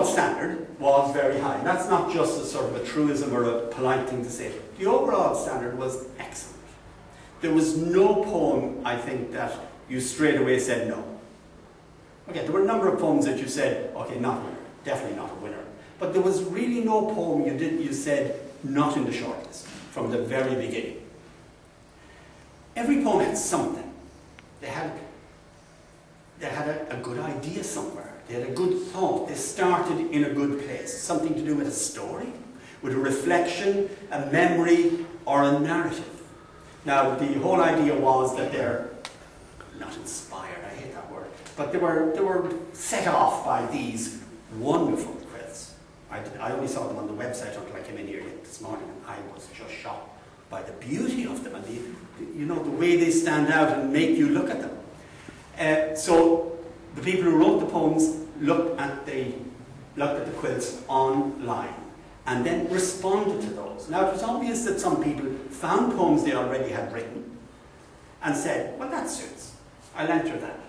overall standard was very high. And that's not just a sort of a truism or a polite thing to say. The overall standard was excellent. There was no poem, I think, that you straight away said no. Okay, there were a number of poems that you said, okay, not a winner, definitely not a winner. But there was really no poem you said not in the shortlist from the very beginning. Every poem had something. They had a good idea somewhere. They had a good thought. They started in a good place. Something to do with a story, with a reflection, a memory, or a narrative. Now, the whole idea was that they're not inspired, I hate that word, but they were set off by these wonderful quilts. I only saw them on the website until I came in here this morning, and I was just shocked by the beauty of them and the way they stand out and make you look at them. So the people who wrote the poems looked at the quilts online and then responded to those. Now, it was obvious that some people found poems they already had written and said, well, that suits, I'll enter that.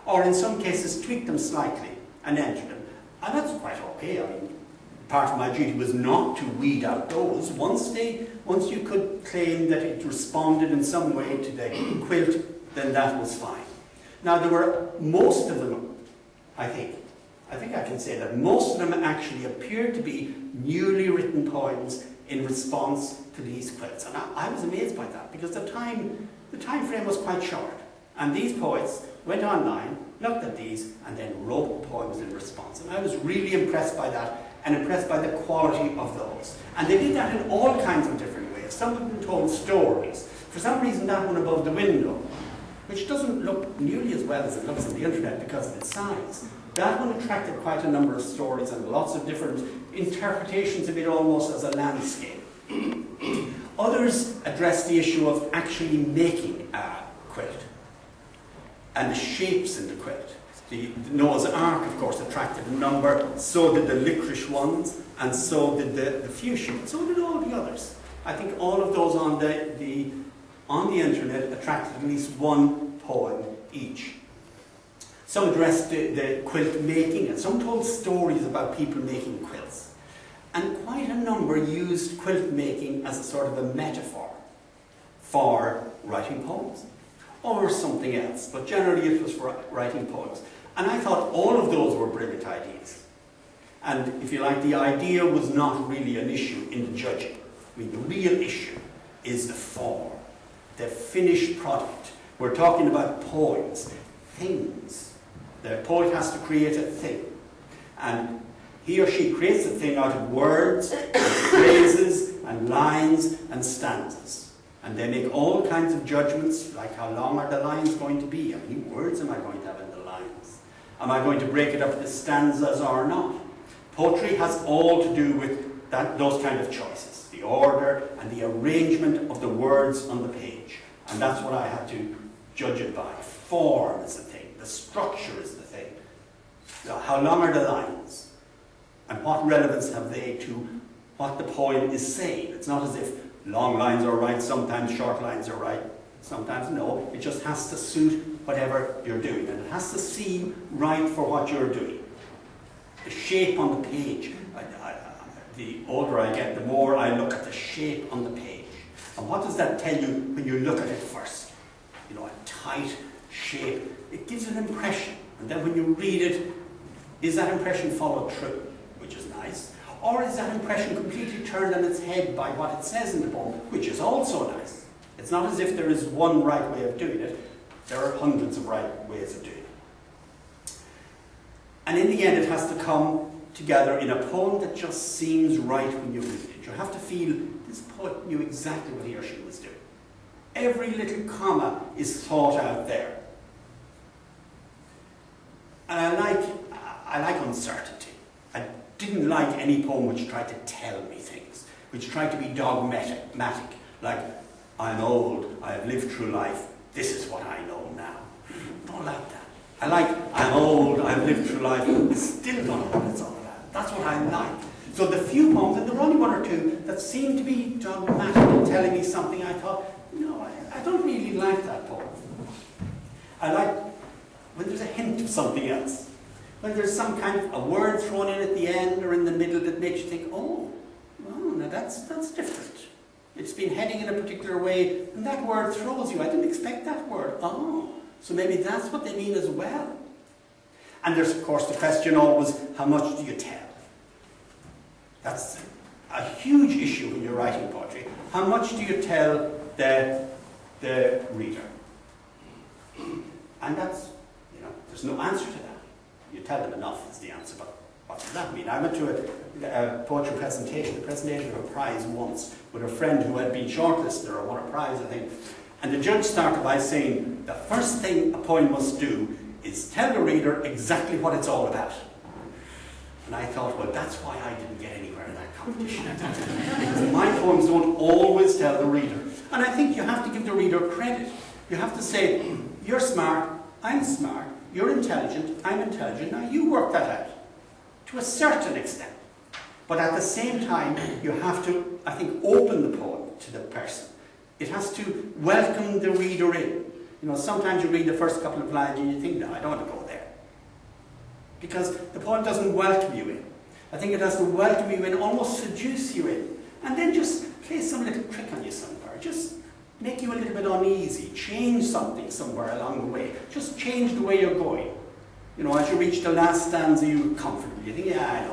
Or in some cases tweaked them slightly and entered them. And that's quite okay. I mean, part of my duty was not to weed out those. Once you could claim that it responded in some way to the quilt, then that was fine. Now, there were most of them, I think I can say that most of them actually appeared to be newly written poems in response to these quilts. And I was amazed by that, because the time frame was quite short. And these poets went online, looked at these, and then wrote poems in response. And I was really impressed by that, and impressed by the quality of those. And they did that in all kinds of different ways. Some of them told stories. For some reason, that one above the window, which doesn't look nearly as well as it looks on the internet because of its size, that one attracted quite a number of stories and lots of different interpretations of it, almost as a landscape. Others addressed the issue of actually making a quilt and the shapes in the quilt. The Noah's Ark, of course, attracted a number, so did the licorice ones, and so did the fuchsia, but so did all the others. I think all of those on the internet attracted at least one poem each. Some addressed the quilt making, and some told stories about people making quilts. And quite a number used quilt making as a sort of a metaphor for writing poems, or something else, but generally it was for writing poems. And I thought all of those were brilliant ideas. And if you like, the idea was not really an issue in the judging. I mean, the real issue is the form, the finished product. We're talking about poems, things. The poet has to create a thing. And he or she creates a thing out of words, and phrases, and lines, and stanzas. And they make all kinds of judgments, like how long are the lines going to be? How many words am I going to have in the lines? Am I going to break it up into stanzas or not? Poetry has all to do with those kind of choices, the order and the arrangement of the words on the page. And that's what I had to judge it by. Form is the thing, the structure is the thing. How long are the lines? And what relevance have they to what the poem is saying? It's not as if long lines are right, sometimes short lines are right, sometimes no. It just has to suit whatever you're doing, and it has to seem right for what you're doing. The shape on the page, the older I get, the more I look at the shape on the page. And what does that tell you when you look at it first? You know, a tight shape. It gives an impression, and then when you read it, is that impression followed through, which is nice? Or is that impression completely turned on its head by what it says in the poem, which is also nice? It's not as if there is one right way of doing it. There are hundreds of right ways of doing it. And in the end, it has to come together in a poem that just seems right when you read it. You have to feel this poet knew exactly what he or she was doing. Every little comma is thought out there. And I like uncertainty. I didn't like any poem which tried to tell me things, which tried to be dogmatic, like, I'm old, I have lived through life, this is what I know now. I don't like that. I like, I'm old, I've lived through life, I still don't know what it's all about. That's what I like. So the few poems, and there were only one or two, that seemed to be dogmatic and telling me something, I thought, no, I don't really like that poem. I like when there's a hint of something else. when there's some kind of a word thrown in at the end or in the middle that makes you think, oh, now that's different. It's been heading in a particular way, and that word throws you. I didn't expect that word. Oh, so maybe that's what they mean as well. And there's, of course, the question always, how much do you tell? That's a huge issue when you're writing poetry. How much do you tell the reader? And that's, there's no answer to that. You tell them enough is the answer, but what does that mean? I went to a poetry presentation of a prize once with a friend who had been shortlisted or won a prize, I think. And the judge started by saying, the first thing a poem must do is tell the reader exactly what it's all about. And I thought, well, that's why I didn't get anywhere in that competition. Because my poems don't always tell the reader. And I think you have to give the reader credit. You have to say, you're smart, I'm smart, you're intelligent, I'm intelligent, now you work that out. To a certain extent. But at the same time, you have to, I think, open the poem to the person. It has to welcome the reader in. Sometimes you read the first couple of lines and you think, no, I don't want to go there. Because the poem doesn't welcome you in. I think it has to welcome you in, almost seduce you in. And then just play some little trick on you somewhere. Just make you a little bit uneasy. Change something somewhere along the way. Just change the way you're going. As you reach the last stanza, you're comfortable. You think, yeah,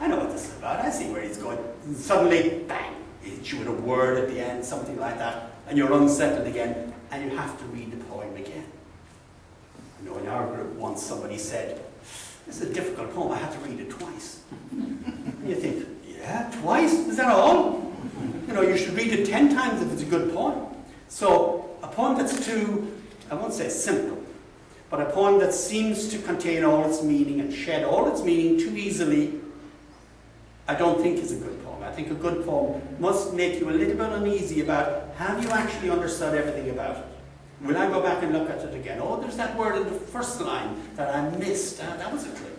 I know what this is about. I see where he's going. And suddenly, bang, he hits you with a word at the end, something like that, and you're unsettled again, and you have to read the poem again. In our group once somebody said, this is a difficult poem, I have to read it twice. And you think, yeah, twice? Is that all? You should read it 10 times if it's a good poem. So, a poem that's too, I won't say simple, but a poem that seems to contain all its meaning and shed all its meaning too easily, I don't think is a good poem. I think a good poem must make you a little bit uneasy about, have you actually understood everything about it? Will I go back and look at it again? Oh, there's that word in the first line that I missed. That was a trick.